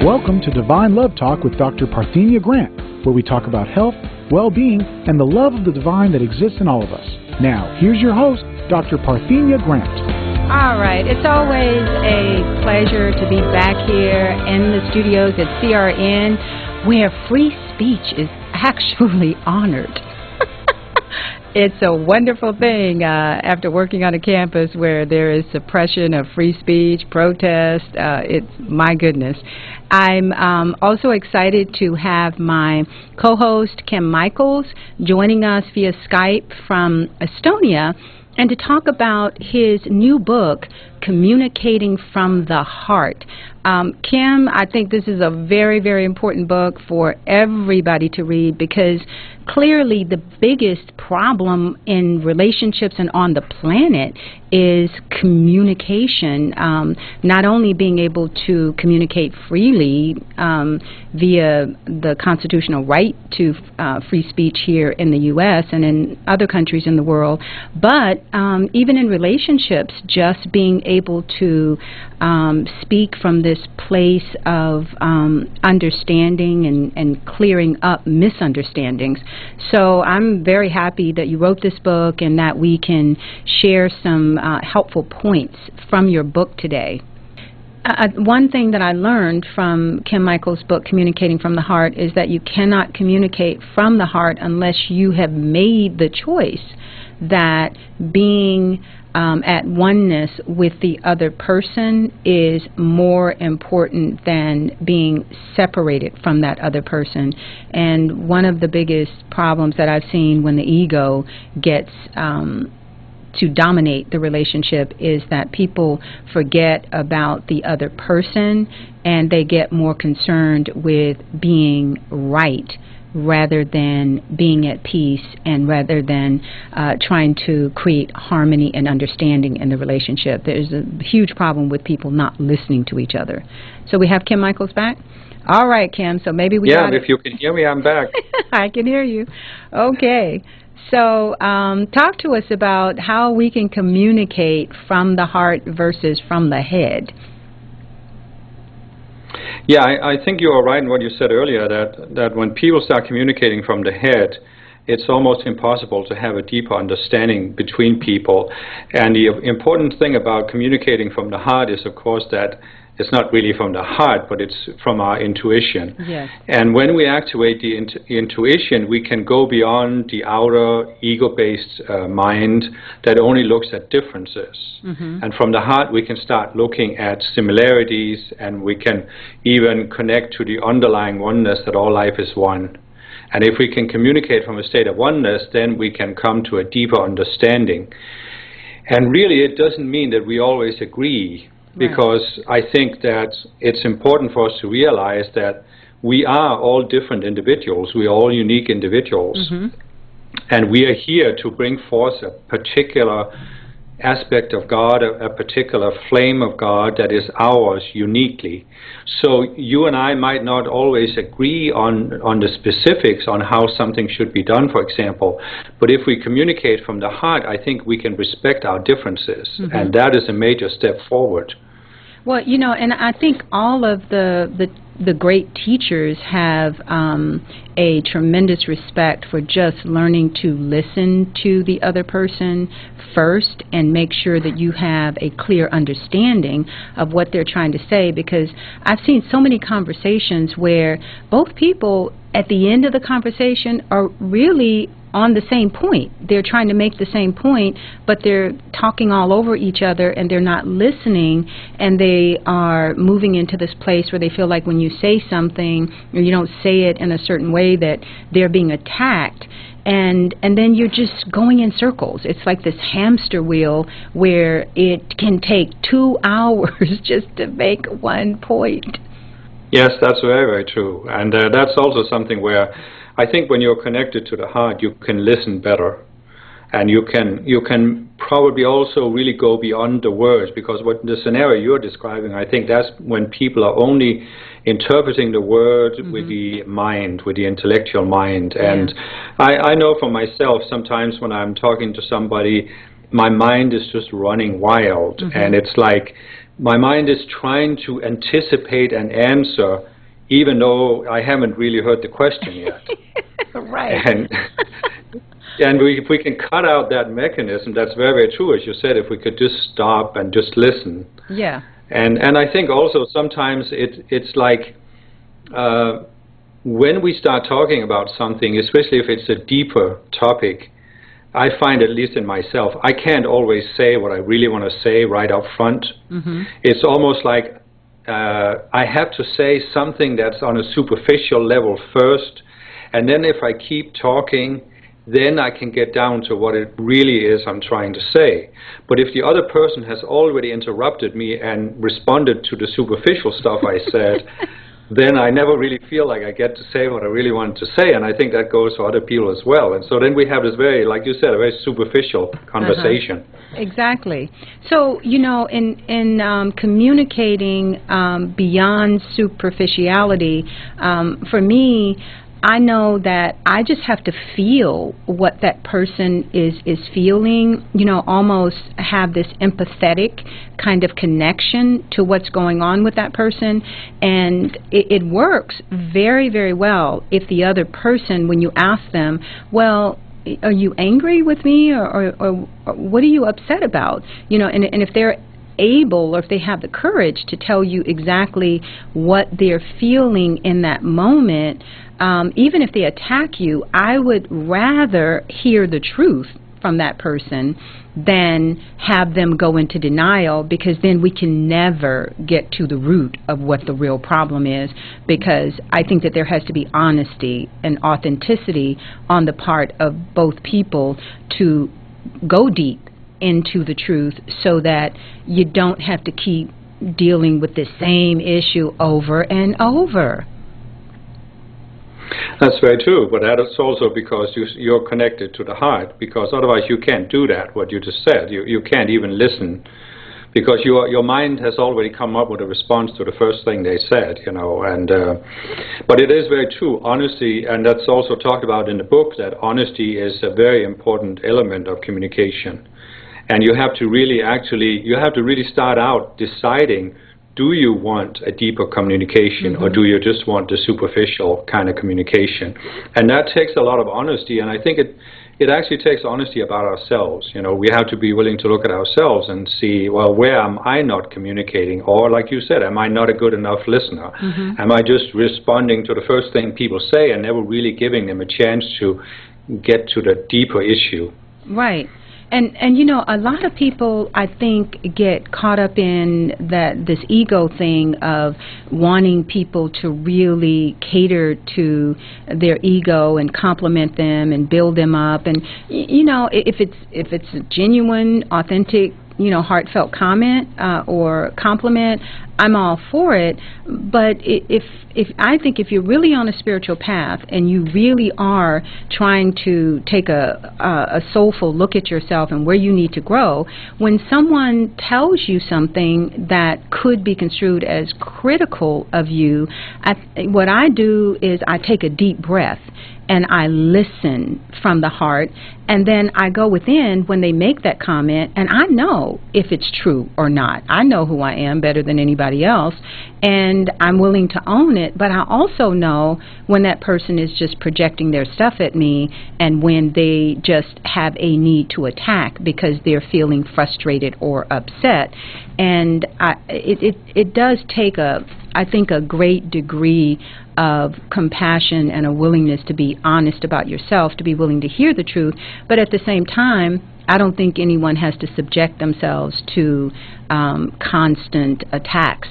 Welcome to Divine Love Talk with Dr. Parthenia Grant, where we talk about health, well-being, and the love of the divine that exists in all of us. Now, here's your host, Dr. Parthenia Grant. All right. It's always a pleasure to be back here in the studios at CRN, where free speech is actually honored. It's a wonderful thing after working on a campus where there is suppression of free speech, protest. It's my goodness. I'm also excited to have my co-host, Kim Michaels, joining us via Skype from Estonia, and to talk about his new book, Communicating from the Heart. Kim, I think this is a very, very important book for everybody to read, because clearly the biggest problem in relationships and on the planet is communication. Not only being able to communicate freely via the constitutional right to free speech here in the U.S. and in other countries in the world, but even in relationships, just being able to speak from this place of understanding and clearing up misunderstandings. So I'm very happy that you wrote this book and that we can share some helpful points from your book today. One thing that I learned from Kim Michaels' book, Communicating from the Heart, is that you cannot communicate from the heart unless you have made the choice that being at oneness with the other person is more important than being separated from that other person. And one of the biggest problems that I've seen when the ego gets to dominate the relationship is that people forget about the other person and they get more concerned with being right rather than being at peace, and rather than trying to create harmony and understanding in the relationship. There's a huge problem with people not listening to each other. So we have Kim Michaels back? All right, Kim, so maybe we got if you can hear me, I'm back. I can hear you. Okay. So talk to us about how we can communicate from the heart versus from the head. Yeah, I think you are right in what you said earlier, that when people start communicating from the head, it's almost impossible to have a deeper understanding between people. And the important thing about communicating from the heart is, of course, that it's not really from the heart, but it's from our intuition. Yes. And when we activate the intuition, we can go beyond the outer ego-based mind that only looks at differences. Mm-hmm. And from the heart, we can start looking at similarities, and we can even connect to the underlying oneness that all life is one. And if we can communicate from a state of oneness, then we can come to a deeper understanding. And really, it doesn't mean that we always agree. Because I think that it's important for us to realize that we are all different individuals. We are all unique individuals. Mm-hmm. And we are here to bring forth a particular aspect of God, a particular flame of God that is ours uniquely. So you and I might not always agree on the specifics on how something should be done, for example, but if we communicate from the heart, I think we can respect our differences, mm-hmm. and that is a major step forward. Well, you know, and I think all of the great teachers have a tremendous respect for just learning to listen to the other person first and make sure that you have a clear understanding of what they're trying to say, because I've seen so many conversations where both people at the end of the conversation are really on the same point. They're trying to make the same point, but they're talking all over each other and they're not listening, and they are moving into this place where they feel like when you say something or you don't say it in a certain way that they're being attacked, and then you're just going in circles. It's like this hamster wheel where it can take 2 hours just to make one point. Yes, that's very, very true. And that's also something where I think when you're connected to the heart, you can listen better. And you can probably also really go beyond the words, because what the scenario you're describing, I think that's when people are only interpreting the word mm-hmm. with the mind, with the intellectual mind. Yeah. And I know for myself, sometimes when I'm talking to somebody, my mind is just running wild. Mm-hmm. And it's like my mind is trying to anticipate an answer, even though I haven't really heard the question yet. Right. And if we can cut out that mechanism, that's very, very true, as you said, if we could just stop and just listen. Yeah. And I think also sometimes it's like when we start talking about something, especially if it's a deeper topic, I find, at least in myself, I can't always say what I really want to say right up front. Mm-hmm. It's almost like I have to say something that's on a superficial level first, and then if I keep talking, then I can get down to what it really is I'm trying to say. But if the other person has already interrupted me and responded to the superficial stuff I said, then I never really feel like I get to say what I really wanted to say, and I think that goes for other people as well. And so then we have this very, like you said, a very superficial conversation. Exactly. So, you know, in communicating beyond superficiality, for me, I know that I just have to feel what that person is feeling, you know, almost have this empathetic kind of connection to what's going on with that person. And it works very, very well if the other person, when you ask them, well, are you angry with me, or what are you upset about? You know, and if they're able, or if they have the courage to tell you exactly what they're feeling in that moment, even if they attack you, I would rather hear the truth from that person than have them go into denial, because then we can never get to the root of what the real problem is, because I think that there has to be honesty and authenticity on the part of both people to go deep into the truth, so that you don't have to keep dealing with the same issue over and over. That's very true, but that is also because you're connected to the heart, because otherwise you can't do that, what you just said. You can't even listen, because your mind has already come up with a response to the first thing they said, you know. And but it is very true, honesty, and that's also talked about in the book, that honesty is a very important element of communication. And you have to really start out deciding, do you want a deeper communication, or do you just want the superficial kind of communication? And that takes a lot of honesty, and I think it actually takes honesty about ourselves. You know, we have to be willing to look at ourselves and see, well, where am I not communicating? Or, like you said, am I not a good enough listener? Am I just responding to the first thing people say and never really giving them a chance to get to the deeper issue? Right. And you know, a lot of people, I think, get caught up in this ego thing of wanting people to really cater to their ego and compliment them and build them up. And you know, if it's a genuine, authentic, you know, heartfelt comment or compliment, I'm all for it. But I think if you're really on a spiritual path and you really are trying to take a soulful look at yourself and where you need to grow, when someone tells you something that could be construed as critical of you, what I do is I take a deep breath and I listen from the heart, and then I go within when they make that comment, and I know if it's true or not. I know who I am better than anybody else, and I'm willing to own it, but I also know when that person is just projecting their stuff at me, and when they just have a need to attack because they're feeling frustrated or upset. And it does take I think a great degree of compassion and a willingness to be honest about yourself, to be willing to hear the truth. But at the same time, I don't think anyone has to subject themselves to constant attacks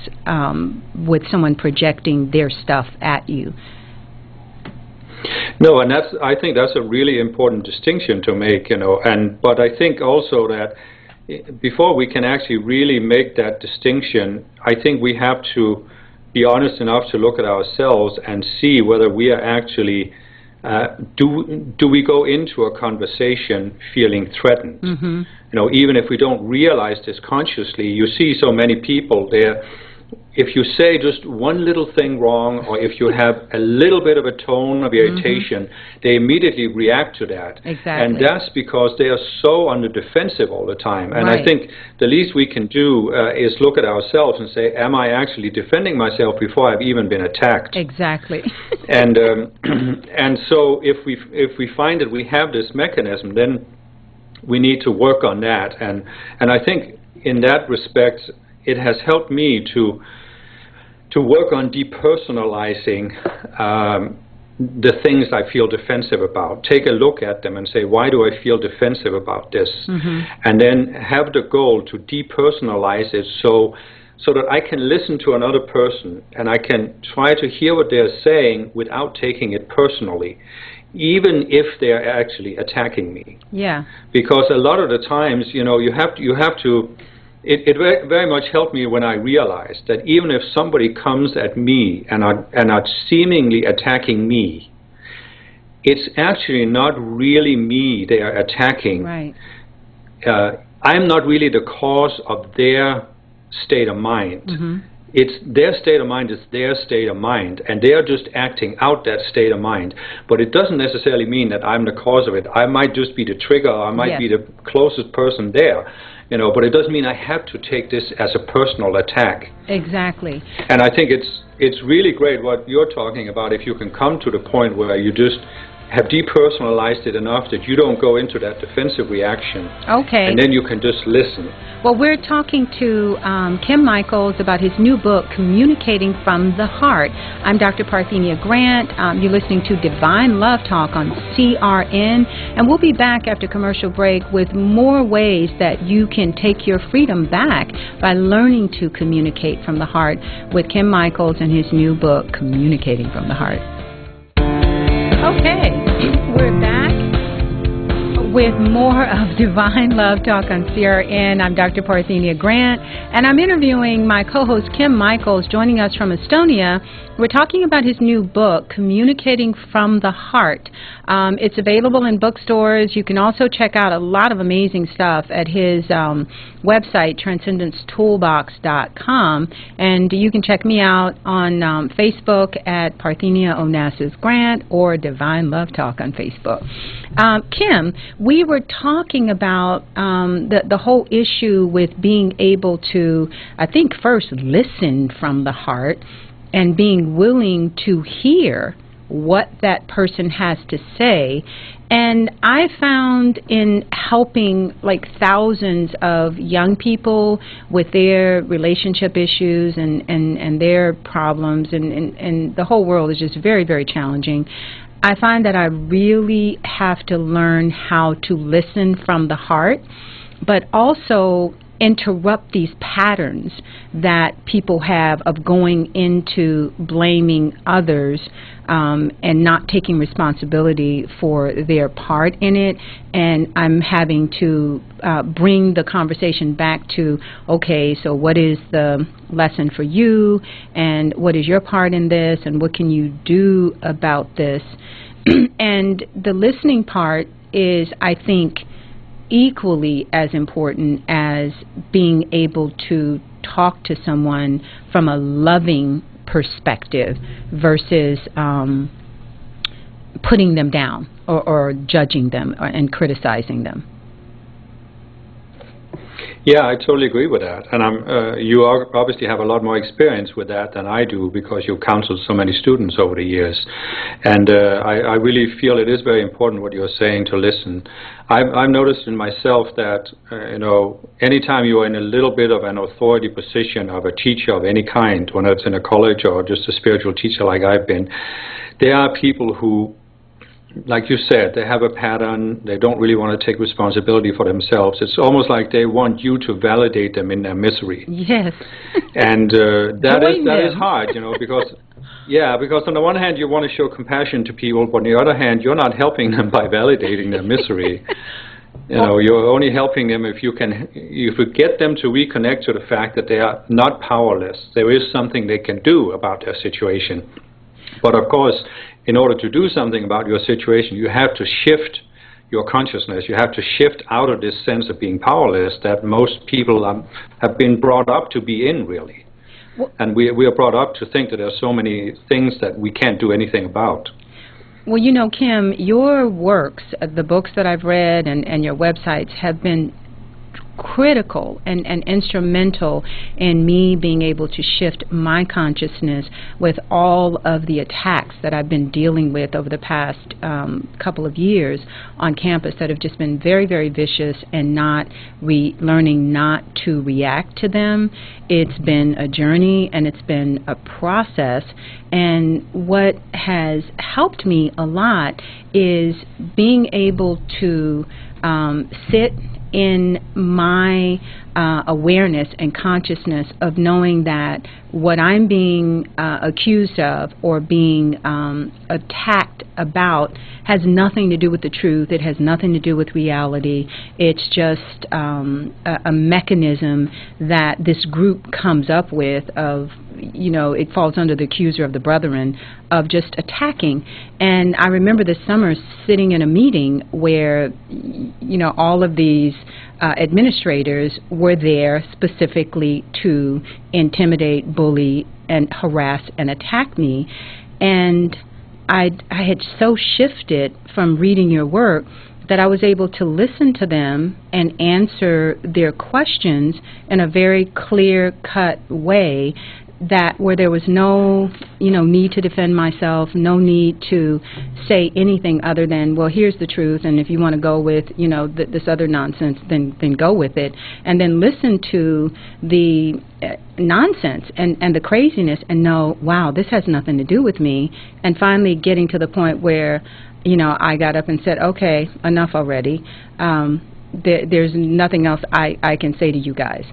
with someone projecting their stuff at you. No, and I think that's a really important distinction to make, you know. But I think also that before we can actually really make that distinction, I think we have to be honest enough to look at ourselves and see whether we are actually do we go into a conversation feeling threatened? You know, even if we don't realize this consciously, you see so many people, if you say just one little thing wrong, or if you have a little bit of a tone of irritation, they immediately react to that. Exactly. And that's because they are so on the defensive all the time. And Right. I think the least we can do is look at ourselves and say, am I actually defending myself before I've even been attacked? Exactly. And and so if we find that we have this mechanism, then we need to work on that. And I think in that respect, it has helped me to work on depersonalizing the things I feel defensive about. Take a look at them and say, why do I feel defensive about this? And then have the goal to depersonalize it so that I can listen to another person and I can try to hear what they're saying without taking it personally, even if they're actually attacking me. Yeah. Because a lot of the times, you know, you have to it very much helped me when I realized that even if somebody comes at me and are seemingly attacking me, it's actually not really me they are attacking. Right. I'm not really the cause of their state of mind. It's their state of mind, is their state of mind, and they are just acting out that state of mind. But it doesn't necessarily mean that I'm the cause of it. I might just be the trigger, I might be the closest person there, you know, but it doesn't mean I have to take this as a personal attack. Exactly. And I think it's really great what you're talking about, if you can come to the point where you just have depersonalized it enough that you don't go into that defensive reaction. Okay. And then you can just listen. Well, we're talking to Kim Michaels about his new book, Communicating from the Heart. I'm Dr. Parthenia Grant. You're listening to Divine Love Talk on CRN. And we'll be back after commercial break with more ways that you can take your freedom back by learning to communicate from the heart with Kim Michaels and his new book, Communicating from the Heart. Okay, we're back with more of Divine Love Talk on CRN. I'm Dr. Parthenia Grant, and I'm interviewing my co-host Kim Michaels, joining us from Estonia. We're talking about his new book, Communicating from the Heart. It's available in bookstores. You can also check out a lot of amazing stuff at his website, transcendencetoolbox.com. And you can check me out on Facebook at Parthenia Onassis Grant or Divine Love Talk on Facebook. Kim, we were talking about the whole issue with being able to, I think, first listen from the heart and being willing to hear what that person has to say. And I found in helping like thousands of young people with their relationship issues and their problems, and the whole world is just very, very challenging. I find that I really have to learn how to listen from the heart, but also interrupt these patterns that people have of going into blaming others and not taking responsibility for their part in it. And I'm having to bring the conversation back to, okay, so what is the lesson for you, and what is your part in this, and what can you do about this? And the listening part is, I think, equally as important as being able to talk to someone from a loving perspective versus putting them down or judging them and criticizing them. Yeah, I totally agree with that. And you obviously have a lot more experience with that than I do, because you've counseled so many students over the years. And I really feel it is very important what you're saying, to listen. I've noticed in myself that, you know, anytime you're in a little bit of an authority position of a teacher of any kind, whether it's in a college or just a spiritual teacher like I've been, there are people who, like you said, they have a pattern. They don't really want to take responsibility for themselves. It's almost like they want you to validate them in their misery. Yes. And that is hard, you know, because on the one hand you want to show compassion to people, but on the other hand you're not helping them by validating their misery. You know, you're only helping them if you get them to reconnect to the fact that they are not powerless. There is something they can do about their situation. But of course, in order to do something about your situation, you have to shift your consciousness. You have to shift out of this sense of being powerless that most people have been brought up to be in, really. And we are brought up to think that there are so many things that we can't do anything about. Well, you know, Kim, your works, the books that I've read and your websites have been critical and instrumental in me being able to shift my consciousness with all of the attacks that I've been dealing with over the past couple of years on campus that have just been very, very vicious and not learning not to react to them. It's been a journey and it's been a process, and what has helped me a lot is being able to sit in my awareness and consciousness of knowing that what I'm being accused of or being attacked about has nothing to do with the truth. It has nothing to do with reality. It's just a mechanism that this group comes up with of, you know, it falls under the accuser of the brethren of just attacking. And I remember this summer sitting in a meeting where, you know, all of these administrators were there specifically to intimidate, bully, and harass and attack me. And I had so shifted from reading your work that I was able to listen to them and answer their questions in a very clear-cut way, that where there was no, you know, need to defend myself, no need to say anything other than, well, here's the truth, and if you want to go with, you know, this other nonsense, then go with it, and then listen to the nonsense and the craziness and know, wow, this has nothing to do with me, and finally getting to the point where, you know, I got up and said, okay, enough already. There's nothing else I can say to you guys.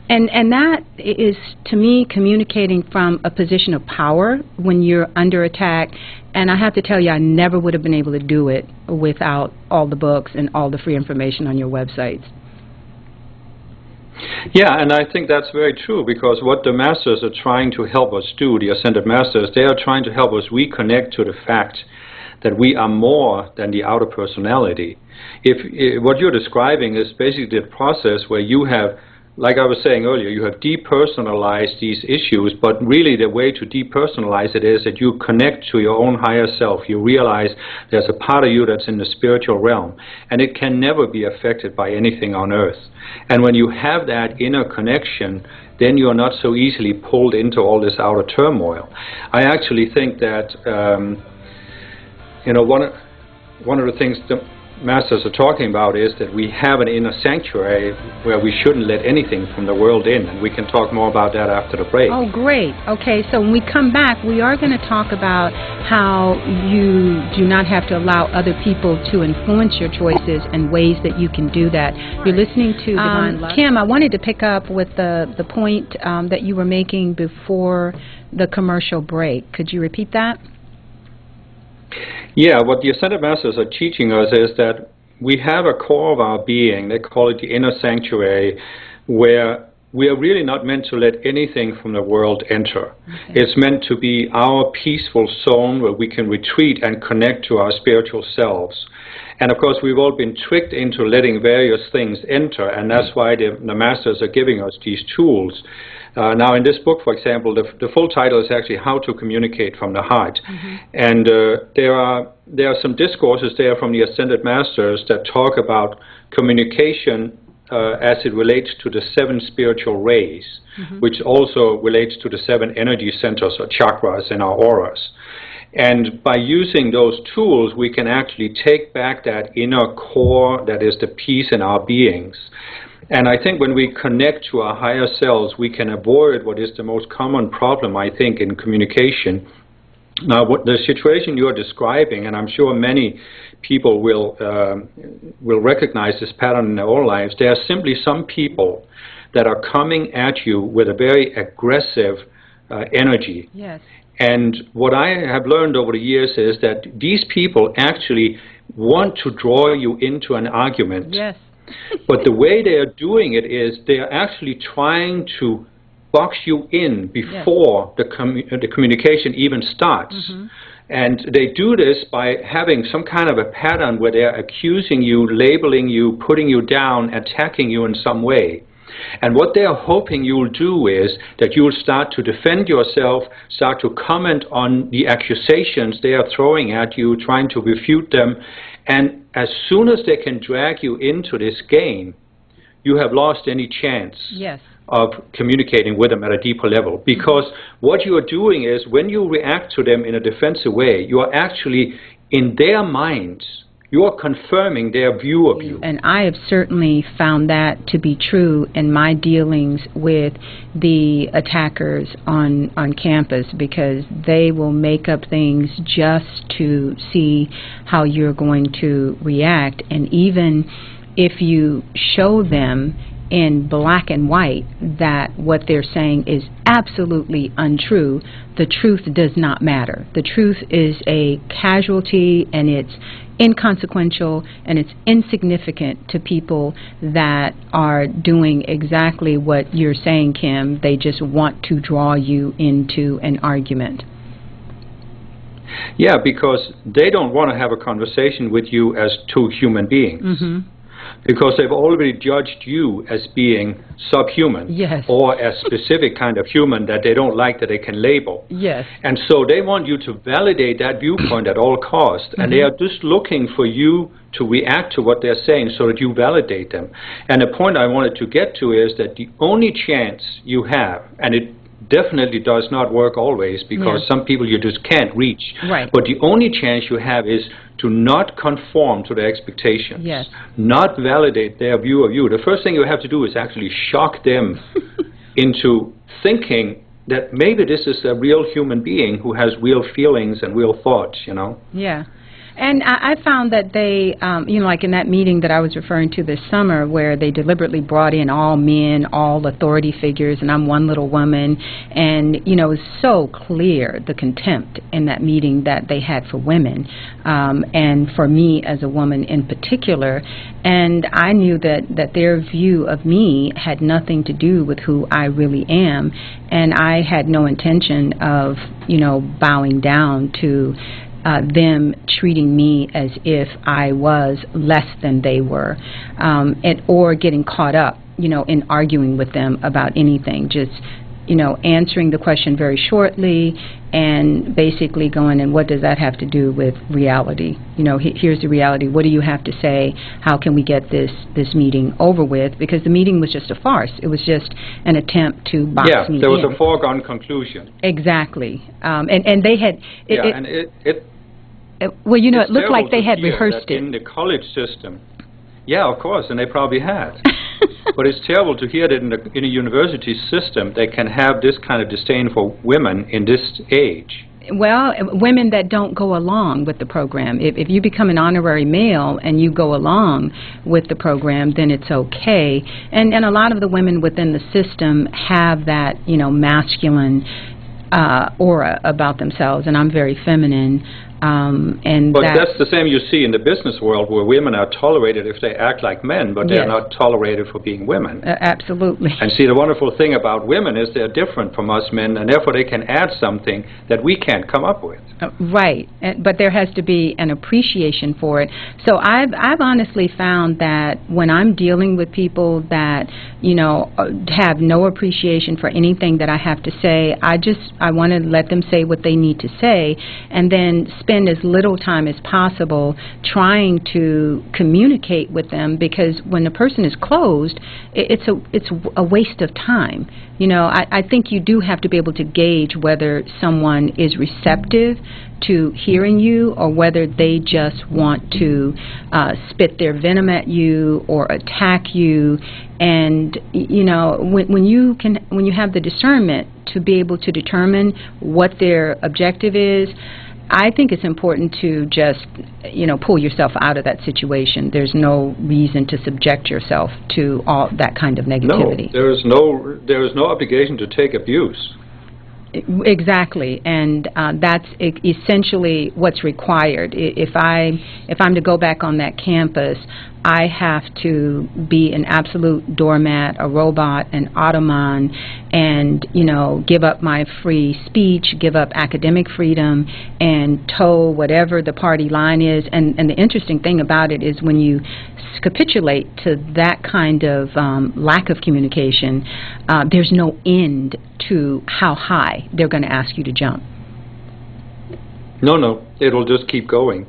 And that is, to me, communicating from a position of power when you're under attack. And I have to tell you, I never would have been able to do it without all the books and all the free information on your websites. Yeah, and I think that's very true, because what the masters are trying to help us do, the ascended masters, they are trying to help us reconnect to the fact that we are more than the outer personality. What you're describing is basically the process where you have, like I was saying earlier, you have depersonalized these issues, but really the way to depersonalize it is that you connect to your own higher self. You realize there's a part of you that's in the spiritual realm, and it can never be affected by anything on earth. And when you have that inner connection, then you're not so easily pulled into all this outer turmoil. I actually think that you know, one of the things the masters are talking about is that we have an inner sanctuary where we shouldn't let anything from the world in, and we can talk more about that after the break. Oh, great. Okay, so when we come back, we are going to talk about how you do not have to allow other people to influence your choices and ways that you can do that. You're listening to Divine Love. Kim, I wanted to pick up with the point that you were making before the commercial break. Could you repeat that? Yeah, what the Ascended Masters are teaching us is that we have a core of our being, they call it the inner sanctuary, where we are really not meant to let anything from the world enter. Okay. It's meant to be our peaceful zone where we can retreat and connect to our spiritual selves. And of course, we've all been tricked into letting various things enter, and that's why the Masters are giving us these tools. Now, in this book, for example, the full title is actually How to Communicate from the Heart. Mm-hmm. And there are some discourses there from the Ascended Masters that talk about communication as it relates to the 7 spiritual rays, mm-hmm. which also relates to the 7 energy centers or chakras in our auras. And by using those tools, we can actually take back that inner core that is the peace in our beings. And I think when we connect to our higher selves, we can avoid what is the most common problem, I think, in communication. Now, what the situation you're describing, and I'm sure many people will recognize this pattern in their own lives, there are simply some people that are coming at you with a very aggressive energy. Yes. And what I have learned over the years is that these people actually want to draw you into an argument. Yes. But the way they are doing it is they are actually trying to box you in before the communication even starts. Mm-hmm. And they do this by having some kind of a pattern where they're accusing you, labeling you, putting you down, attacking you in some way. And what they are hoping you'll do is that you'll start to defend yourself, start to comment on the accusations they are throwing at you, trying to refute them. And as soon as they can drag you into this game, you have lost any chance of communicating with them at a deeper level. Because what you are doing is, when you react to them in a defensive way, you are actually, in their minds, you are confirming their view of you. And I have certainly found that to be true in my dealings with the attackers on campus, because they will make up things just to see how you're going to react. And even if you show them in black and white that what they're saying is absolutely untrue, the truth does not matter. The truth is a casualty, and it's inconsequential, and it's insignificant to people that are doing exactly what you're saying, Kim. They just want to draw you into an argument. Yeah, because they don't want to have a conversation with you as two human beings. Because they've already judged you as being subhuman, or a specific kind of human that they don't like, that they can label. And so they want you to validate that viewpoint at all costs, and they are just looking for you to react to what they're saying so that you validate them. And the point I wanted to get to is that the only chance you have, and it definitely does not work always, because some people you just can't reach, but the only chance you have is to not conform to their expectations, not validate their view of you. The first thing you have to do is actually shock them into thinking that maybe this is a real human being who has real feelings and real thoughts, you know? And I found that they, you know, like in that meeting that I was referring to this summer, where they deliberately brought in all men, all authority figures, and I'm one little woman, and, you know, it was so clear, the contempt in that meeting that they had for women, and for me as a woman in particular. And I knew that their view of me had nothing to do with who I really am, and I had no intention of, you know, bowing down to them treating me as if I was less than they were, or getting caught up, you know, in arguing with them about anything. Just, you know, answering the question very shortly and basically going, and what does that have to do with reality? You know, here's the reality. What do you have to say? How can we get this meeting over with? Because the meeting was just a farce. It was just an attempt to box me in. There was a foregone conclusion. Exactly. And they had... well, you know, it looked like they had rehearsed it. In the college system. Yeah, of course, and they probably had. But it's terrible to hear that in a university system they can have this kind of disdain for women in this age. Well, women that don't go along with the program. If you become an honorary male and you go along with the program, then it's okay. And a lot of the women within the system have that, you know, masculine aura about themselves, and I'm very feminine. But that's the same you see in the business world, where women are tolerated if they act like men, but they're not tolerated for being women. Absolutely. And see, the wonderful thing about women is they're different from us men, and therefore they can add something that we can't come up with. Right, but there has to be an appreciation for it. So I've honestly found that when I'm dealing with people that, you know, have no appreciation for anything that I have to say, I want to let them say what they need to say, and then spend as little time as possible trying to communicate with them, because when a person is closed, it's a waste of time. You know, I think you do have to be able to gauge whether someone is receptive to hearing you, or whether they just want to spit their venom at you or attack you. And you know, when you have the discernment to be able to determine what their objective is, I think it's important to just, you know, pull yourself out of that situation. There's no reason to subject yourself to all that kind of negativity. No, there is no obligation to take abuse. Exactly, and that's essentially what's required. If I'm to go back on that campus, I have to be an absolute doormat, a robot, an automan, and, you know, give up my free speech, give up academic freedom, and toe whatever the party line is. And the interesting thing about it is when you capitulate to that kind of lack of communication, there's no end to how high they're going to ask you to jump. No, it'll just keep going.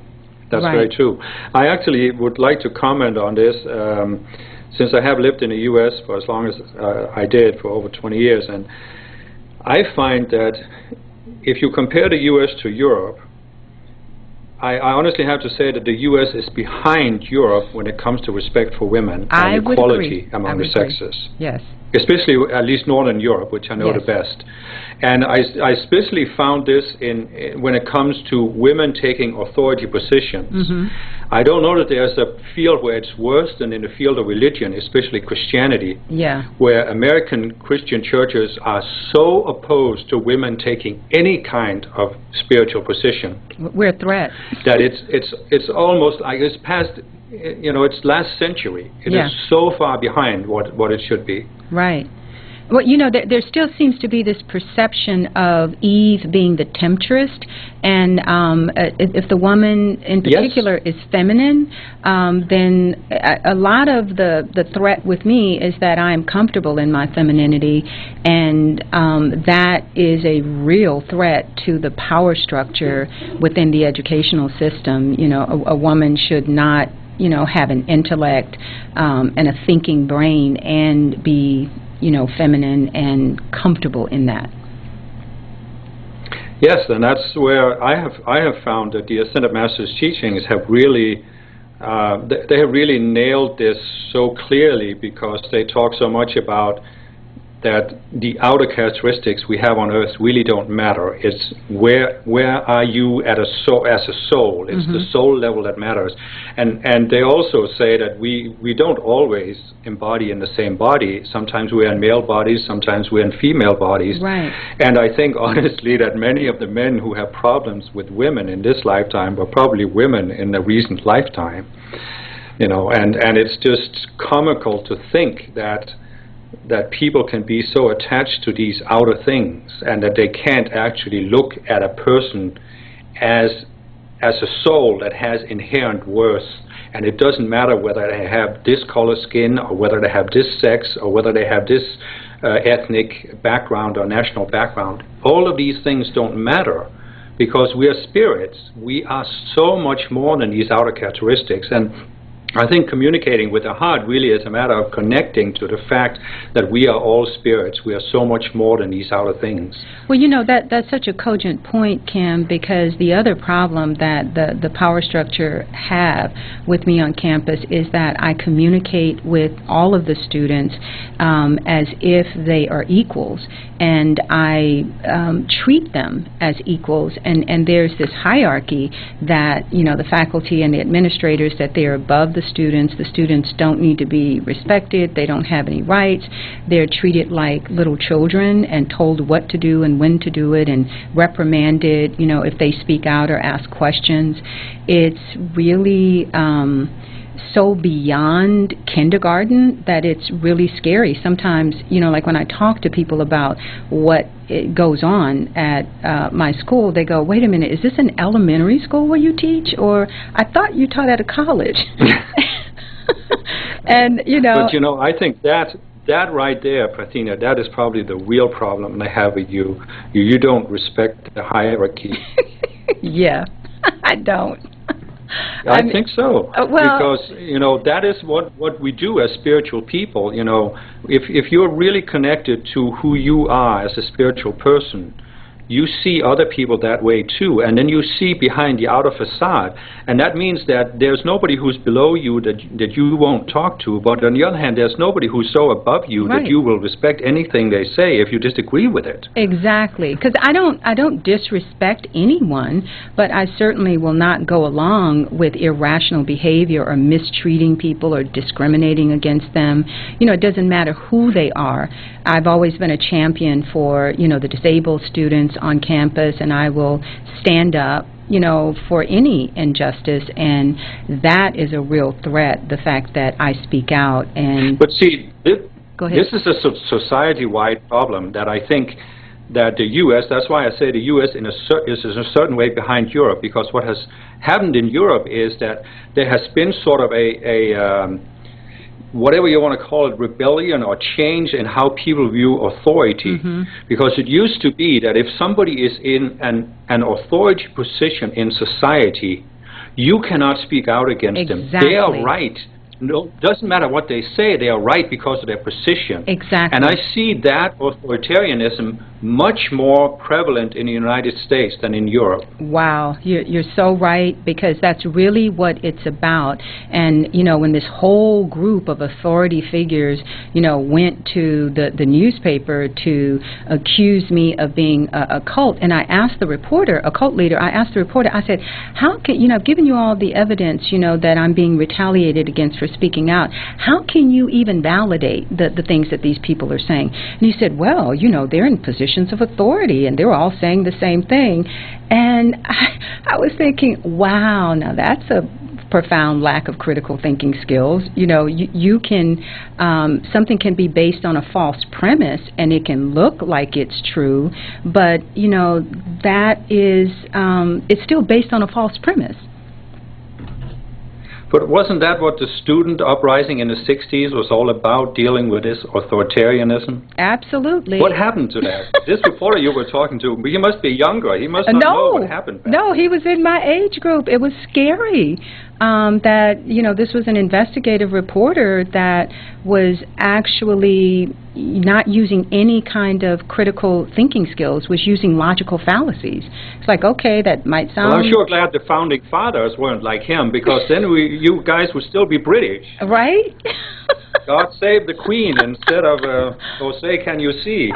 That's right. Very true. I actually would like to comment on this, since I have lived in the U.S. for as long as I did, for over 20 years, and I find that if you compare the U.S. to Europe, I honestly have to say that the U.S. is behind Europe when it comes to respect for women and equality among the sexes. Yes. Especially at least Northern Europe, which I know the best. And I especially found this when it comes to women taking authority positions. Mm-hmm. I don't know that there's a field where it's worse than in the field of religion, especially Christianity, where American Christian churches are so opposed to women taking any kind of spiritual position. We're a threat. That it's almost like it's past, you know, it's last century. It is so far behind what it should be. Right. Well, you know, there still seems to be this perception of Eve being the temptress, and if the woman in particular is feminine, then a lot of the threat with me is that I am comfortable in my femininity, and that is a real threat to the power structure within the educational system. You know, a woman should not, you know, have an intellect and a thinking brain and be, you know, feminine and comfortable in that. Yes, and that's where I have found that the Ascended Masters' teachings have really they have really nailed this so clearly, because they talk so much about that the outer characteristics we have on earth really don't matter. It's where are you as a soul. It's the soul level that matters. And they also say that we don't always embody in the same body. Sometimes we're in male bodies, sometimes we're in female bodies. Right. And I think honestly that many of the men who have problems with women in this lifetime were probably women in a recent lifetime. You know, and it's just comical to think that people can be so attached to these outer things, and that they can't actually look at a person as a soul that has inherent worth. And it doesn't matter whether they have this color skin, or whether they have this sex, or whether they have this ethnic background or national background. All of these things don't matter, because we are spirits. We are so much more than these outer characteristics. And I think communicating with the heart really is a matter of connecting to the fact that we are all spirits. We are so much more than these outer things. Well, you know, that's such a cogent point, Kim, because the other problem that the power structure have with me on campus is that I communicate with all of the students as if they are equals, and I treat them as equals, and there's this hierarchy that, you know, the faculty and the administrators, that they are above the students don't need to be respected, they don't have any rights, they're treated like little children and told what to do and when to do it, and reprimanded, you know, if they speak out or ask questions. It's really so beyond kindergarten that it's really scary. Sometimes, you know, like when I talk to people about what goes on at my school, they go, wait a minute, is this an elementary school where you teach? Or I thought you taught at a college. And, you know. But, you know, I think that right there, Parthenia, that is probably the real problem I have with you. You don't respect the hierarchy. Yeah, I don't. I think so, well, because, you know, that is what we do as spiritual people. You know, if you're really connected to who you are as a spiritual person, you see other people that way too, and then you see behind the outer facade, and that means that there's nobody who's below you that you won't talk to, but on the other hand, there's nobody who's so above you that you will respect anything they say if you disagree with it. Exactly, because I don't disrespect anyone, but I certainly will not go along with irrational behavior or mistreating people or discriminating against them. You know, it doesn't matter who they are. I've always been a champion for, you know, the disabled students on campus, and I will stand up for any injustice, and that is a real threat, the fact that I speak out. And but see, go ahead. This is a society-wide problem that I think that the U.S., that's why I say the U.S. is in a certain way behind Europe, because what has happened in Europe is that there has been sort of a whatever you want to call it, rebellion or change in how people view authority. Because it used to be that if somebody is in an authority position in society, you cannot speak out against them. They are right. No, doesn't matter what they say, they are right because of their position. Exactly. And I see that authoritarianism much more prevalent in the United States than in Europe. Wow, you're so right, because that's really what it's about. And, when this whole group of authority figures, went to the newspaper to accuse me of being a cult, and I asked the reporter, a cult leader, I said, how can, given you all the evidence, that I'm being retaliated against for speaking out, how can you even validate the things that these people are saying? And he said, well, they're in positions of authority and they're all saying the same thing. And I was thinking, wow, now that's a profound lack of critical thinking skills. You can, something can be based on a false premise and it can look like it's true, but that is, it's still based on a false premise. But wasn't that what the student uprising in the 60s was all about, dealing with this authoritarianism? Absolutely. What happened to that? This reporter you were talking to, he must be younger. He must not know what happened back then. He was in my age group. It was scary that, this was an investigative reporter that was actually not using any kind of critical thinking skills, was using logical fallacies. It's like, okay, that might sound... Well, I'm sure glad the founding fathers weren't like him, because then you guys would still be British. Right? God save the Queen instead of, say, can you see?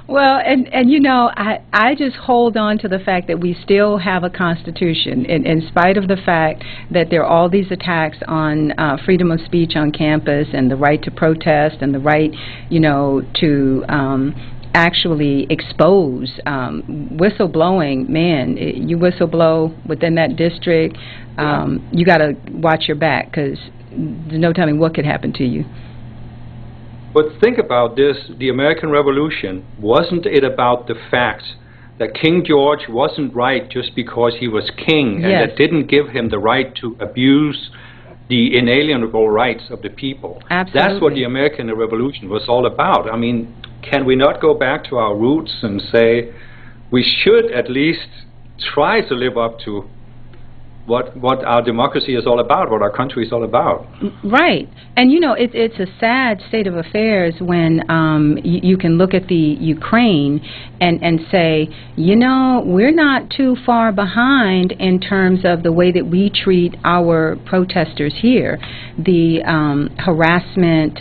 Well, and I just hold on to the fact that we still have a Constitution, in spite of the fact that there are all these attacks on freedom of speech on campus and the right to protest and the right, to actually expose whistleblowing. Man, you whistleblow within that district, you got to watch your back, because there's no telling what could happen to you. But think about this, the American Revolution, wasn't it about the fact that King George wasn't right just because he was king, and that didn't give him the right to abuse the inalienable rights of the people? Absolutely. That's what the American Revolution was all about. I mean, can we not go back to our roots and say we should at least try to live up to what our democracy is all about, what our country is all about? Right. And it's a sad state of affairs when you can look at the Ukraine and say, we're not too far behind in terms of the way that we treat our protesters here. The harassment,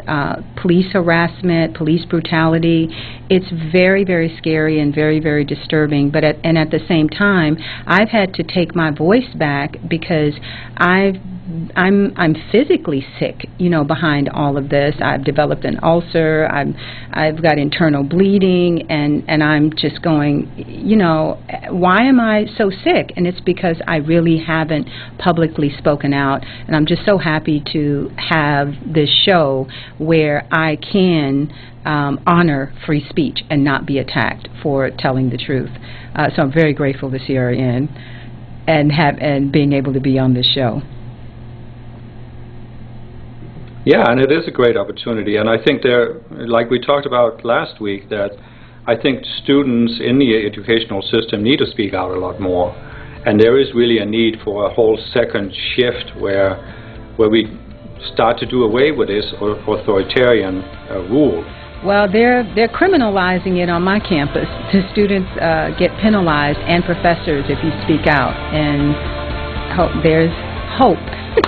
police brutality, it's very, very scary and very, very disturbing. But at the same time, I've had to take my voice back, because I'm physically sick, behind all of this. I've developed an ulcer. I've got internal bleeding, and I'm just going, why am I so sick? And it's because I really haven't publicly spoken out. And I'm just so happy to have this show where I can honor free speech and not be attacked for telling the truth. So I'm very grateful to CRN and being able to be on this show. Yeah, and it is a great opportunity, and I think like we talked about last week, that I think students in the educational system need to speak out a lot more, and there is really a need for a whole second shift where we start to do away with this authoritarian rule. Well, they're criminalizing it on my campus. The students get penalized, and professors, if you speak out. And there's hope.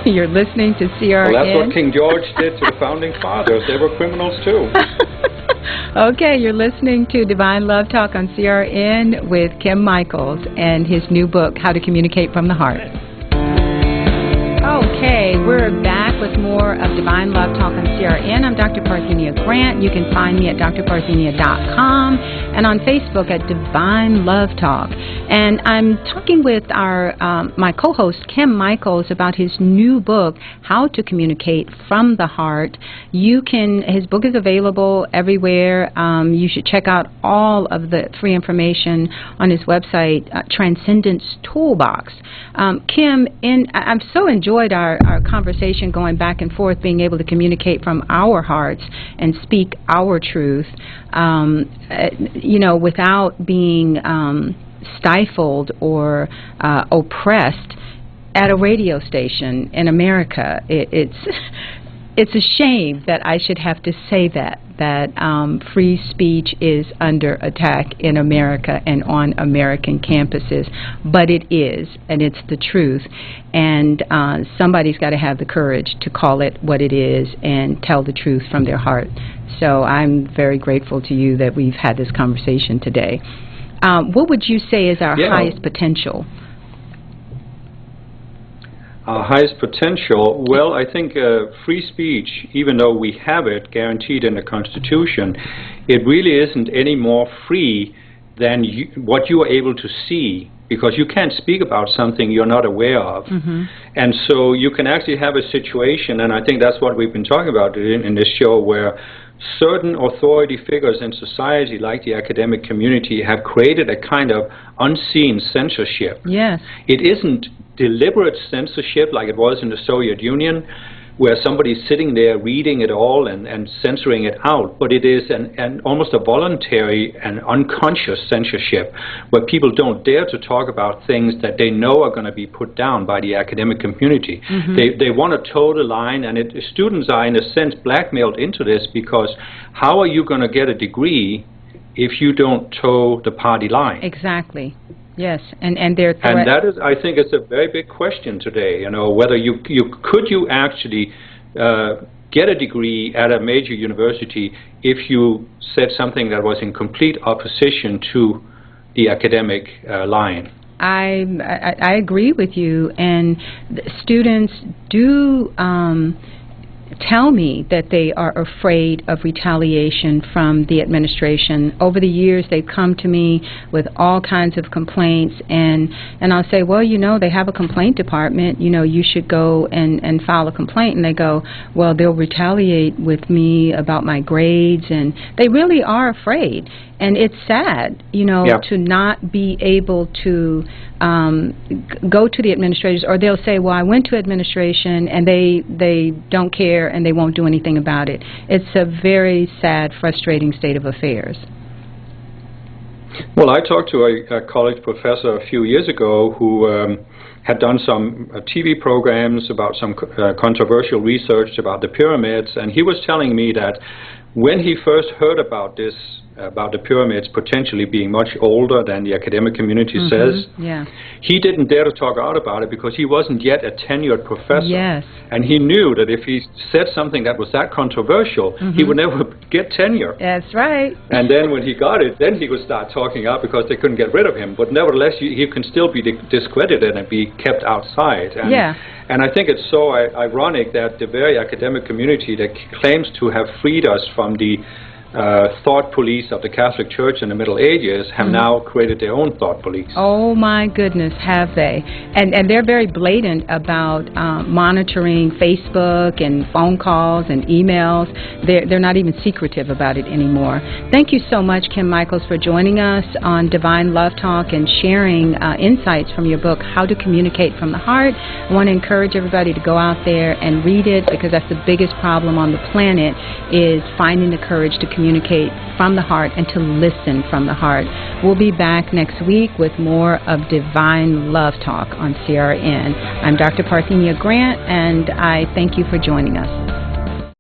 You're listening to CRN. Well, that's what King George did to the founding fathers. They were criminals too. Okay, you're listening to Divine Love Talk on CRN with Kim Michaels and his new book, How to Communicate from the Heart. Okay, we're back with more of Divine Love Talk on CRN. I'm Dr. Parthenia Grant. You can find me at drparthenia.com and on Facebook at Divine Love Talk. And I'm talking with my co-host, Kim Michaels, about his new book, How to Communicate from the Heart. His book is available everywhere. You should check out all of the free information on his website, Transcendence Toolbox. Kim, I've so enjoyed our conversation going back and forth, being able to communicate from our hearts and speak our truth, without being stifled or oppressed at a radio station in America. It's a shame that I should have to say that free speech is under attack in America and on American campuses, but it is, and it's the truth. And somebody's got to have the courage to call it what it is and tell the truth from their heart. So I'm very grateful to you that we've had this conversation today. What would you say is our highest potential? Our highest potential? Well, I think free speech, even though we have it guaranteed in the Constitution, it really isn't any more free than what you are able to see, because you can't speak about something you're not aware of. And so you can actually have a situation, and I think that's what we've been talking about in this show, where certain authority figures in society, like the academic community, have created a kind of unseen censorship. Yes. It isn't deliberate censorship like it was in the Soviet Union, where somebody's sitting there reading it all and censoring it out, but it is an almost a voluntary and unconscious censorship, where people don't dare to talk about things that they know are going to be put down by the academic community. They want to toe the line, and students are in a sense blackmailed into this, because how are you going to get a degree if you don't toe the party line? Exactly. Yes, and they're and that is, I think, it's a very big question today. Whether you actually get a degree at a major university if you said something that was in complete opposition to the academic line. I agree with you, and students do tell me that they are afraid of retaliation from the administration. Over the years, they've come to me with all kinds of complaints, and I'll say, well, they have a complaint department, you should go and file a complaint. And they go, well, they'll retaliate with me about my grades, and they really are afraid. And it's sad, to not be able to go to the administrators, or they'll say, well, I went to administration, and they don't care and they won't do anything about it. It's a very sad, frustrating state of affairs. Well, I talked to a college professor a few years ago who had done some TV programs about some controversial research about the pyramids, and he was telling me that when he first heard about this, about the pyramids potentially being much older than the academic community says, he didn't dare to talk out about it because he wasn't yet a tenured professor. Yes. And he knew that if he said something that was that controversial, he would never get tenure. That's right. And then when he got it, then he would start talking out because they couldn't get rid of him. But nevertheless, he can still be discredited and be kept outside. And, and I think it's so ironic that the very academic community that claims to have freed us from the thought police of the Catholic Church in the Middle Ages have now created their own thought police. Oh my goodness, have they? And they're very blatant about monitoring Facebook and phone calls and emails. They're not even secretive about it anymore. Thank you so much, Kim Michaels, for joining us on Divine Love Talk and sharing insights from your book, How to Communicate from the Heart. I want to encourage everybody to go out there and read it, because that's the biggest problem on the planet, is finding the courage to communicate from the heart and to listen from the heart. We'll be back next week with more of Divine Love Talk on CRN. I'm Dr. Parthenia Grant, and I thank you for joining us.